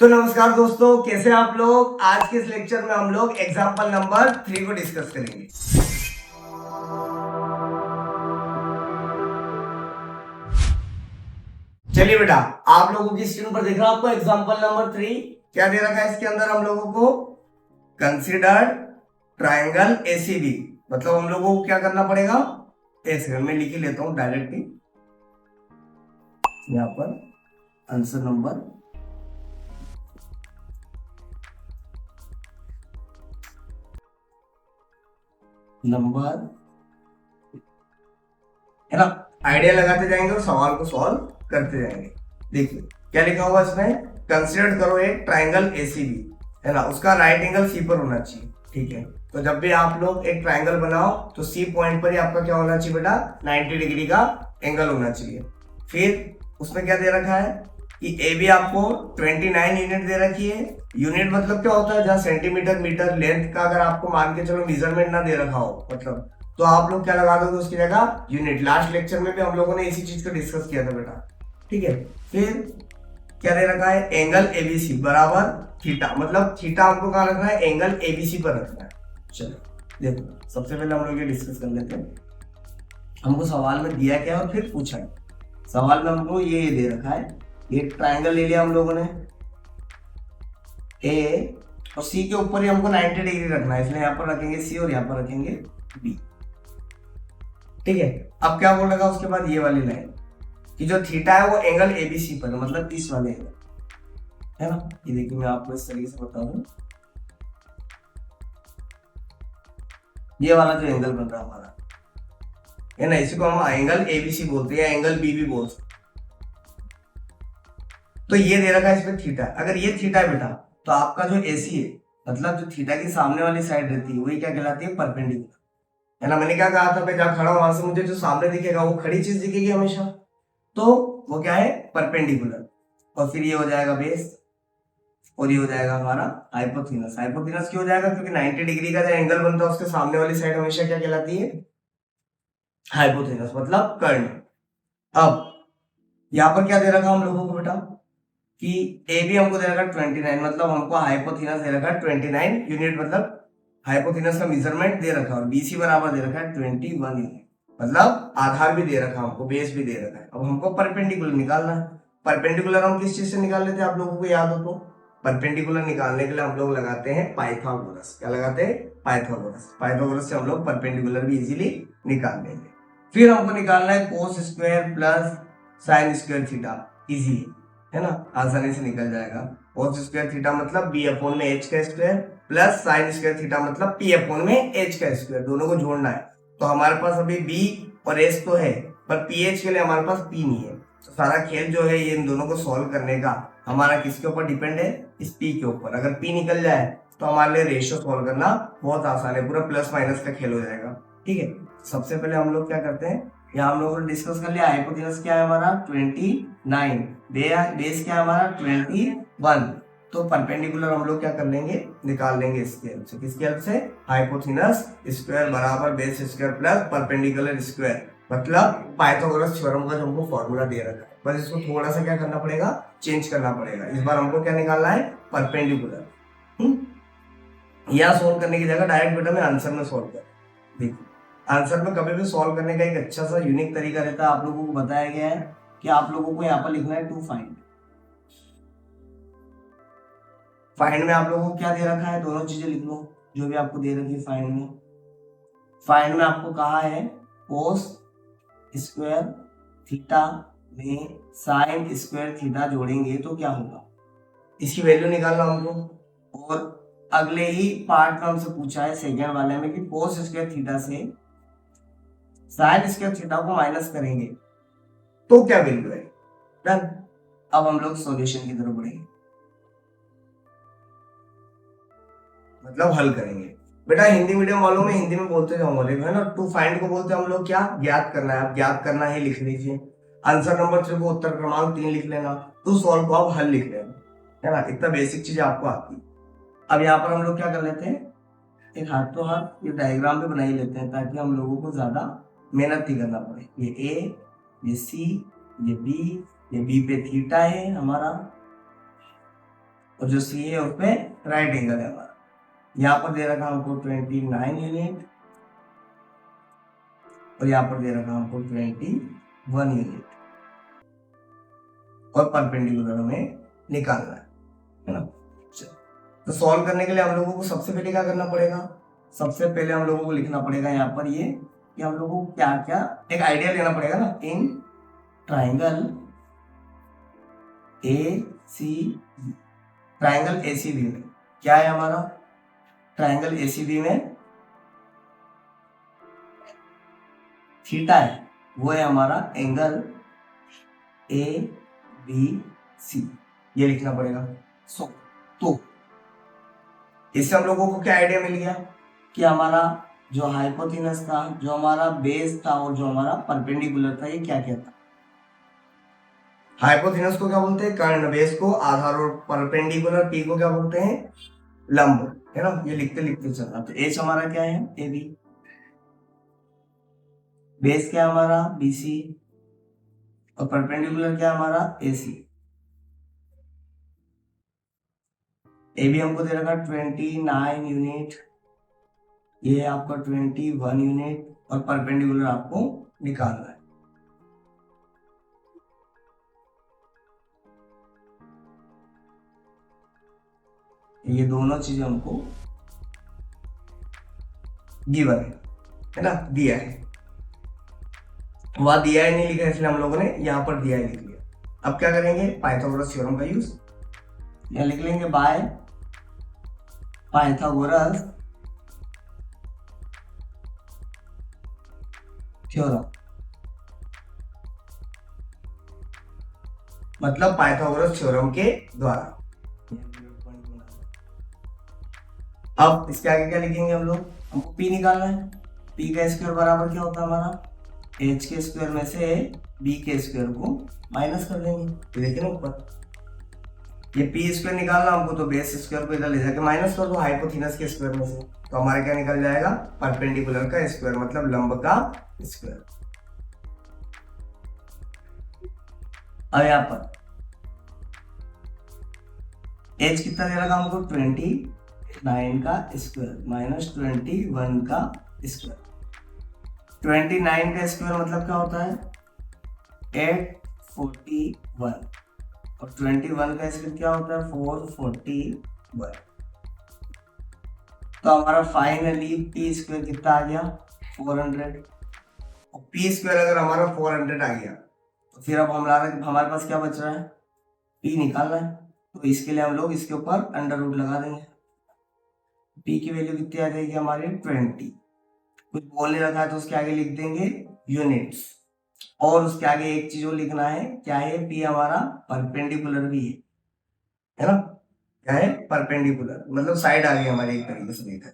तो नमस्कार दोस्तों, कैसे हैं आप लोग। आज के इस लेक्चर में हम लोग एग्जाम्पल नंबर 3 को डिस्कस करेंगे। चलिए बेटा, आप लोगों की स्क्रीन पर दिख रहा है आपको एग्जाम्पल नंबर 3। क्या दे रखा है इसके अंदर हम लोगों को? Consider triangle ACB. मतलब हम लोगों को क्या करना पड़ेगा? एक सेकंड में लिख ही लेता हूं डायरेक्टली यहां पर आंसर नंबर है ना। आइडिया लगाते जाएंगे और सवाल को सॉल्व करते जाएंगे। देखिए क्या लिखा हुआ इसमें, कंसीडर करो एक ट्राइंगल एसीबी, है ना, उसका राइट एंगल सी पर होना चाहिए। ठीक है, तो जब भी आप लोग एक ट्राइंगल बनाओ तो सी पॉइंट पर ही आपका क्या होना चाहिए बेटा? 90 डिग्री का एंगल होना चाहिए। फिर उसमें क्या दे रखा है कि ए बी आपको 29 यूनिट दे रखी है। यूनिट मतलब क्या होता है? जहां सेंटीमीटर मीटर लेंथ का अगर आपको मान के चलो मेजरमेंट ना दे रखा हो, मतलब तो आप लोग क्या लगा दोगे उसकी जगह? यूनिट। लास्ट लेक्चर में भी हम लोगों ने इसी चीज को डिस्कस किया था बेटा। ठीक है, फिर क्या दे रखा है? एंगल एबीसी बराबर थीटा। मतलब थीटा हमको कहां रखना है? एंगल एबीसी पर रखना है। चलो देखो, सबसे पहले हम लोग ये डिस्कस कर लेते हैं हमको सवाल में दिया क्या और फिर पूछा है। सवाल में हमको ये दे रखा है, ये ट्राइंगल ले लिया हम लोगों ने ए, और सी के ऊपर ही हमको 90 डिग्री रखना है, इसलिए यहां पर रखेंगे सी और यहां पर रखेंगे बी। ठीक है, अब क्या बोल रखा उसके बाद? ये वाली लाइन कि जो थीटा है वो एंगल एबीसी पर, मतलब इस वाले एंगल, है ना। ये देखिए मैं आपको इस तरीके से बताऊं, ये वाला जो एंगल बन रहा है हमारा, है ना, इसी को हम एंगल एबीसी बोलते हैं या एंगल बी भी बोल सकते। तो ये दे रखा है इसमें थीटा। अगर ये थीटा है बेटा तो आपका जो एसी है, मतलब जो थीटा की सामने वाली साइड रहती है वही क्या कहलाती है? परपेंडिकुलर, है ना। मैंने क्या कहा था? मैं जहां खड़ा हूं वहां से मुझे जो सामने दिखेगा वो खड़ी चीज दिखेगी हमेशा, तो वो क्या है? परपेंडिकुलर। और फिर ये हो जाएगा बेस और ये हो जाएगा हमारा हाइपोथेनस। हाइपोथेनस क्यों हो जाएगा? क्योंकि 90 डिग्री का जो एंगल बनता है उसके सामने वाली साइड हमेशा क्या कहलाती है? हाइपोथेनस, मतलब कर्ण। अब यहां पर क्या दे रखा हम लोगों को बेटा कि ए बी हमको दे रखा 29, मतलब हमको हाइपोथेनस दे रखा 29 यूनिट, मतलब हाइपोथेनस का मेजरमेंट दे रखा, और बीसी बराबर दे रखा है 21 यूनिट, मतलब आधार भी दे रखा हमको, बेस भी दे रखा है। अब हमको परपेंडिकुलर निकालना है। परपेंडिकुलर हम किस चीज से निकाल लेते हैं? आप लोगों को याद हो तो परपेंडिकुलर निकालने के लिए हम लोग लगाते हैं पाइथागोरस। क्या लगाते हैं? पाइथागोरस। पाइथागोरस से हम लोग परपेंडिकुलर भी इजीली निकाल लेंगे। फिर हमको निकालना है cos square plus sine square theta. Easy है ना, आसानी से निकल जाएगा। कोस स्क्वायर थीटा मतलब बी अपॉन में एच का square, plus sine square theta मतलब पी अपॉन में एच का स्क्वायर। दोनों को जोड़ना है। तो हमारे पास अभी बी और एच तो है, पर पी एच के लिए हमारे पास पी नहीं है। तो सारा खेल जो है ये इन दोनों को सॉल्व करने का हमारा किसके ऊपर डिपेंड है? इस पी के ऊपर। अगर पी निकल जाए तो हमारे लिए रेशियो सॉल्व करना बहुत आसान है, पूरा प्लस माइनस का खेल हो जाएगा। ठीक है, सबसे पहले हम लोग क्या करते हैं, यहाँ हम लोगों ने डिस्कस कर लिया हाइपोथेनस क्या है हमारा 29, बेस क्या है हमारा 21। तो परपेंडिकुलर हम लोग क्या कर लेंगे? निकाल लेंगे इसके हेल्प से। किसकी हेल्प से? हाइपोथेनस स्क्वायर बराबर base square plus perpendicular square, मतलब पाइथागोरस थ्योरम का जो हमको फॉर्मूला दे रखा है, बस इसको थोड़ा सा क्या करना पड़ेगा? चेंज करना पड़ेगा। इस बार हमको क्या निकालना है? परपेंडिकुलर। यहाँ सोल्व करने की जगह डायरेक्ट बेटा मैं आंसर में सोल्व कर, देखिए आंसर में कभी भी सॉल्व करने का एक अच्छा सा यूनिक तरीका रहता है। आप लोगों को बताया गया है कि आप लोगों को यहाँ पर लिखना है टू फाइंड। फाइंड में आप लोगों को क्या दे रखा है? दोनों चीजें लिख लो जो भी आपको दे रखी है फाइंड में। फाइंड में आपको कहा है कोस स्क्वायर थीटा में साइन स्क्वायर थीटा जोड़ेंगे तो क्या होगा, इसकी वैल्यू निकालना हमको। और अगले ही पार्ट में हमसे पूछा है सेकेंड वाले में कि कोस स्क्वायर थीटा से साइन स्क्वायर थीटा को माइनस करेंगे तो क्या वैल्यू है। डन। अब हम लोग सॉल्यूशन की तरफ बढ़ेंगे, मतलब हल करेंगे। बेटा हिंदी मीडियम वालों में हिंदी में बोलते जाऊंगा, लेकिन है ना, टू फाइंड को बोलते हम लोग क्या? ज्ञात करना है। अब ज्ञात करना है लिख लीजिए। आंसर नंबर 3 को उत्तर क्रमांक 3 लिख लेना। टू सॉल्व को आप हल लिख लेना, है ना। इतना बेसिक चीज आपको आती। अब यहाँ पर हम लोग क्या कर लेते हैं, एक हाथों हाथ ये डायग्राम भी बना ही लेते हैं ताकि हम लोगों को ज्यादा मेहनत नहीं करना पड़े। ये ए, ये सी, ये बी पे थीटा है हमारा, और जो सी है उसपे राइट एंगल है हमारा। यहाँ पर दे रखा हमको 29 यूनिट और यहाँ पर दे रखा हमको 21 यूनिट और परपेंडिकुलर हमें निकालना है ना। तो सॉल्व करने के लिए हम लोगों को सबसे पहले क्या करना पड़ेगा, सबसे पहले हम लोगों को लिखना पड़ेगा यहाँ पर ये कि हम लोगों को क्या क्या एक आइडिया लेना पड़ेगा ना। इन ट्राइंगल ACB में क्या है हमारा, ट्राइंगल ACB में थीटा है, वो है हमारा एंगल ABC, ये लिखना पड़ेगा। तो इससे हम लोगों को क्या आइडिया मिल गया कि हमारा जो हाइपोथिनस था, जो हमारा बेस था और जो हमारा परपेंडिकुलर था, ये क्या क्या था। हाइपोथिनस को क्या बोलते हैं, कर्ण, बेस को आधार और परपेंडिकुलर पी को क्या बोलते हैं, लंब, है ना। ये लिखते लिखते चलना। तो एच हमारा क्या है, AB, बेस क्या हमारा BC और परपेंडिकुलर क्या हमारा AC। AB हमको दे रखा 29 यूनिट, ये है आपका 21 यूनिट और परपेंडिकुलर आपको निकालना है। ये दोनों चीजें हमको गिवन है ना, दिया है। वहां दिया है नहीं लिखा, इसलिए हम लोगों ने यहाँ पर दिया है लिख लिया। अब क्या करेंगे, पाइथागोरस थ्योरम का यूज यहाँ लिख लेंगे, बाय पाइथागोरस थ्योरम, मतलब पाइथागोरस थ्योरम के द्वारा। अब इसके आगे क्या लिखेंगे हम लोग, हमको P निकालना है। P का स्क्वायर बराबर क्या होता है हमारा, H के स्क्वायर में से B के स्क्वायर को माइनस कर देंगे। देखिए ना ऊपर, ये P स्क्वायर निकालना हमको, तो बेस स्क्वायर को इधर ले जाके माइनस कर दो हाइपोथिनस के स्क्वायर में से, तो हमारा क्या निकल जाएगा, परपेंडिकुलर का स्क्वायर, मतलब लंब का स्क्वायर। अब यहाँ पर H कितना दे रखा हमको, 29 का स्क्वायर माइनस 21 का स्क्वायर। 29 का स्क्वायर मतलब क्या होता है 841 और 21 का स्क्वायर क्या होता है 441। तो हमारा फाइनली P स्क्वायर कितना आ गया 400। और P स्क्वायर अगर हमारा 400 आ गया तो फिर अब हमारे पास क्या बच रहा है, P निकालना है। तो इसके लिए हम लोग इसके ऊपर अंडर रूट लगा देंगे। P की वैल्यू कितनी आ जाएगी हमारी 20। कुछ बोलने रखा है तो उसके आगे लिख देंगे यूनिट्स, और उसके आगे एक चीज और लिखना है, क्या है, P हमारा परपेंडिकुलर भी है ना। क्या है, परपेंडिकुलर, मतलब साइड आ गई हमारी एक तरीके से देखा।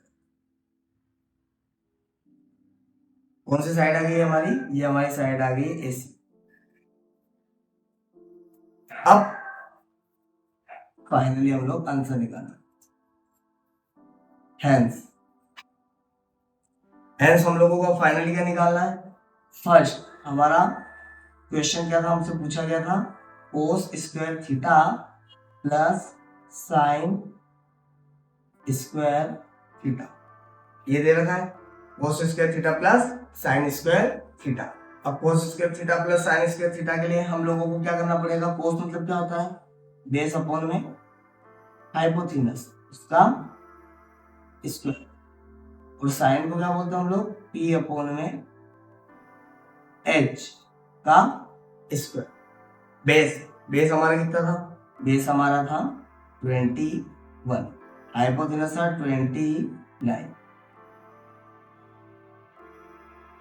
कौन सी साइड आ गई हमारी, ये हमारी साइड आ गई AC। अब फाइनली हम लोग आंसर निकालना, हेंस हम लोगों को फाइनली क्या निकालना है। फर्स्ट हमारा क्वेश्चन क्या था, हमसे पूछा गया था cos square theta plus sine square theta, ये दे रखा है cos square theta plus sine square theta. अब cos square theta plus sine square theta के लिए हम लोगों को क्या करना पड़ेगा, कोस मतलब क्या होता है बेस अपॉन में हाइपोथिनस, उसका स्क्वायर, और साइन को क्या बोलते हैं हम लोग P अपॉन में H का स्क्वायर। बेस हमारा कितना था, बेस हमारा था 21, हाइपोथिनस था 29।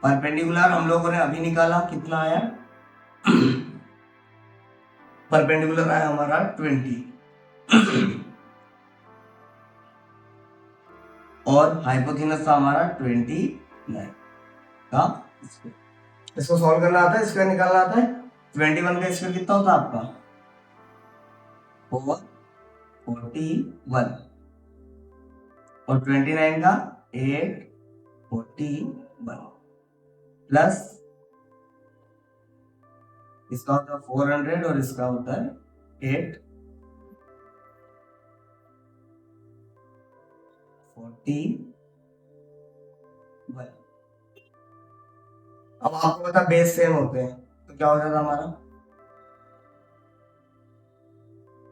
परपेंडिकुलर हम लोगों ने अभी निकाला, कितना आया परपेंडिकुलर आया हमारा 20 और हाइपोथिनस था हमारा 29 का स्क्वायर। इसको सॉल्व करना आता है, स्क्वायर निकालना आता है। 21 का स्क्वायर कितना होता है आपका 441 और 29 का 841 प्लस इसका होता है 400 और इसका होता है 8। 41। अब आपको पता बेस सेम होते हैं तो क्या हो जाता हमारा,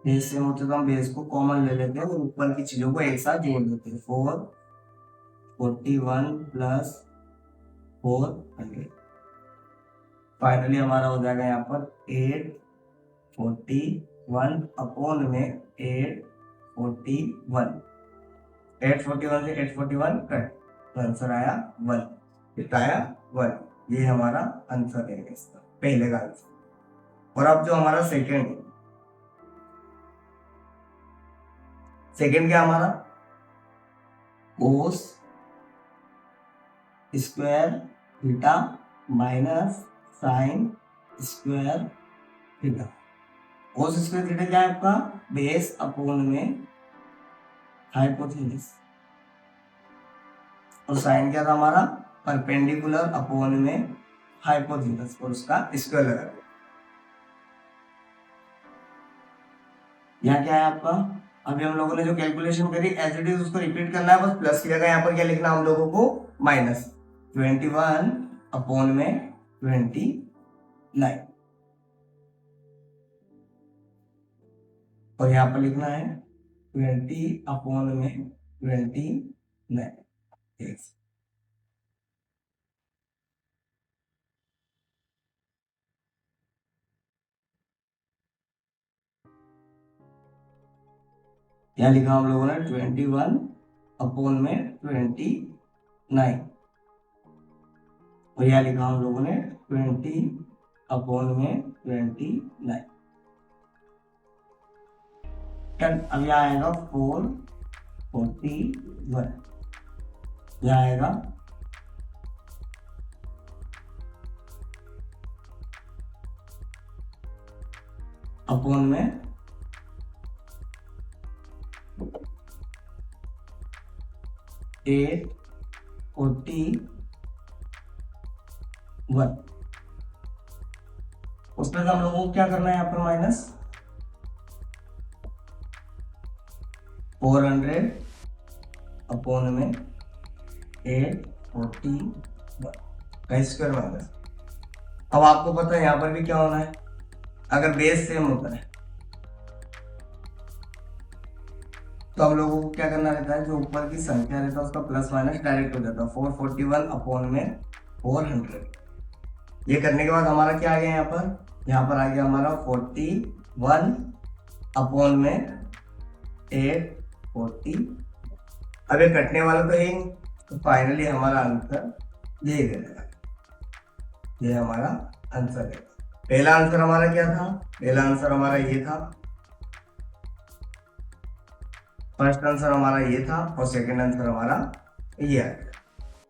बेस सेम होते तो हम बेस को कॉमन ले लेते हैं और ऊपर की चीजों को एक साथ जोड़ देते हैं। 441 प्लस 400, फाइनली हमारा हो जाएगा यहाँ पर 841 अपॉन में 841। 841 से 841 कट तो आंसर आया 1। कितना आया 1। ये हमारा आंसर है इसका, पहले का आंसर। और अब जो हमारा सेकंड है, सेकंड क्या हमारा, कोस square theta minus sign square theta. कोस स्क्वायर थीटा क्या है आपका, बेस अपॉन में हाइपोथेनस, और साइन क्या था हमारा, परपेंडिकुलर अपॉन में हाइपोथेनस, और उसका स्क्वायर लगा दिया। यहाँ क्या है आपका, अभी हम लोगों ने जो कैलकुलेशन करी एज इट इज उसको रिपीट करना है, बस प्लस की जगह यहाँ पर क्या लिखना हम लोगों को, माइनस 21 अपॉन में 29, और यहाँ पर लिखना है 20 अपॉन में 29। यहाँ लिखा हम लोगों ने 21 अपॉन में 29, और यहाँ लिखा हम लोगों ने 20 अपॉन में 29। अब यहाँ आएगा 441, यहाँ आएगा अपॉन में 841। उसमें हम लोगों को क्या करना है, यहाँ पर माइनस 400 अपॉन में 841 का स्क्वायर माइनस। अब आपको पता है यहाँ पर भी क्या होना है, अगर बेस सेम होता है तो हम लोगों को क्या करना रहता है, जो ऊपर की संख्या रहता है उसका प्लस माइनस डायरेक्ट हो जाता है। 441 अपॉन में 400। ये करने के बाद हमारा क्या आ गया, यहाँ पर आ गया हमारा 41 अपॉन में 840। अब ये कटने वाला तो है, तो फाइनली हमारा आंसर ये रहेगा, ये हमारा आंसर है। पहला आंसर हमारा क्या था, पहला आंसर हमारा ये था, फर्स्ट आंसर हमारा ये था, और सेकंड आंसर हमारा ये आ गया।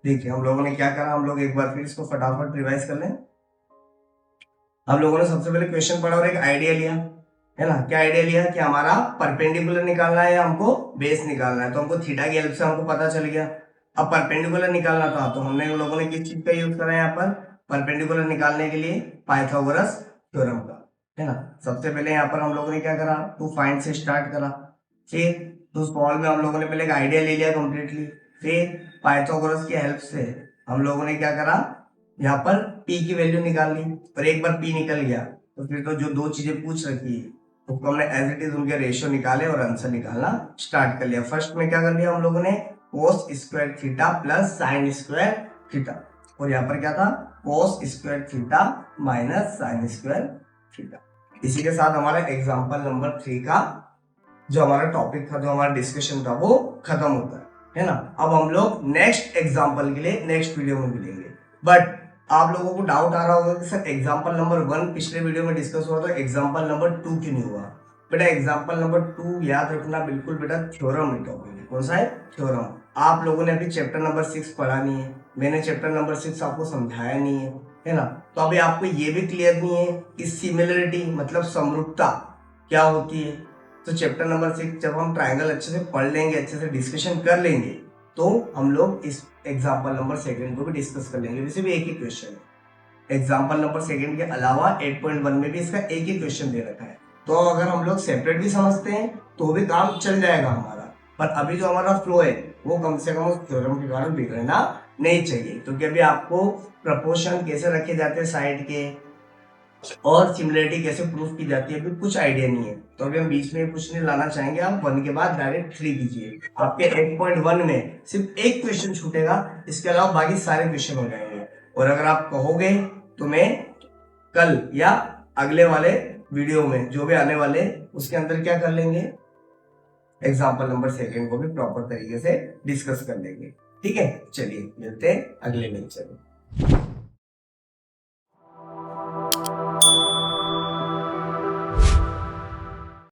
देखिए हम लोगों ने क्या करा, हम लोग एक बार फिर इसको फटाफट रिवाइज कर लें। हम लोगों ने सबसे पहले क्वेश्चन पढ़ा और एक आइडिया लिया, है ना। क्या आइडिया लिया कि हमारा परपेंडिकुलर निकालना है या हमको बेस निकालना है, तो हमको थीटा की हेल्प से हमको पता चल गया। अब परपेंडिकुलर निकालना था तो हमने लोगों ने किस चीज का यूज करा यहाँ पर, परपेंडिकुलर निकालने के लिए पाइथागोरस थ्योरम का, है ना। सबसे पहले यहाँ पर हम लोगों ने क्या करा, टू फाइंड से स्टार्ट करा, फिर तो सॉल्व में हम लोगों ने पहले एक आइडिया ले लिया कंप्लीटली, फिर पाइथागोरस की हेल्प से हम लोगों ने क्या करा, यहाँ पर p की वैल्यू निकाल ली, और एक बार p निकल गया तो फिर तो जो दो चीजें पूछ रखी है तो हमने एज इट इज उनके रेशियो निकाले और आंसर निकालना स्टार्ट कर लिया। फर्स्ट में क्या कर लिया हम लोगों ने, कोस square theta plus sine square theta, और यहाँ पर क्या था, cos square theta minus sign square theta. इसी के साथ हमारा एग्जाम्पल नंबर 3 का जो हमारा टॉपिक था, जो हमारा डिस्कशन था, वो खत्म होता है ना। अब हम लोग नेक्स्ट एग्जाम्पल के लिए नेक्स्ट वीडियो में मिलेंगे। बट आप लोगों को डाउट आ रहा होगा कि सर एग्जाम्पल नंबर 1 पिछले वीडियो में डिस्कस हुआ, तो एग्जाम्पल नंबर 2 क्यों नहीं हुआ। बेटा एग्जाम्पल नंबर 2 याद रखना बिल्कुल बेटा, थ्योरम है टॉपिक। कौन सा है, थ्योरम। आप लोगों ने अभी चैप्टर नंबर 6 पढ़ा नहीं है, मैंने चैप्टर नंबर 6 आपको समझाया नहीं है ना। तो अभी आपको ये भी क्लियर नहीं है कि सिमिलरिटी मतलब समरूपता क्या होती है। तो चैप्टर नंबर 6 जब हम ट्रायंगल अच्छे से पढ़ लेंगे, अच्छे से डिस्कशन कर लेंगे, तो हम लोग इस एग्जाम्पल नंबर 2 को भी डिस्कस कर लेंगे। वैसे भी एक ही क्वेश्चन है, एग्जाम्पल नंबर 2 के अलावा 8.1 में भी इसका एक ही क्वेश्चन दे रखा है। तो अगर हम लोग सेपरेट भी समझते हैं तो भी काम चल जाएगा हमारा, पर अभी जो हमारा फ्लो है वो कम से कम उस थ्योरम के कारण बिगड़ना नहीं चाहिए, क्योंकि अभी आपको प्रपोर्शन कैसे रखे जाते हैं साइड के और सिमिलरिटी कैसे प्रूफ की जाती है अभी कुछ आइडिया नहीं है। तो अभी हम बीच में कुछ नहीं लाना चाहेंगे, आप 1 के बाद डायरेक्ट 3 कीजिए। आपके 8.1 में सिर्फ एक क्वेश्चन छूटेगा, इसके अलावा बाकी सारे क्वेश्चन हो जाएंगे। और अगर आप कहोगे तो मैं कल या अगले वाले वीडियो में जो भी आने वाले उसके अंदर क्या कर लेंगे, एग्जाम्पल नंबर 2 को भी प्रॉपर तरीके से डिस्कस कर लेंगे। ठीक है, चलिए मिलते हैं अगले लेक्चर में।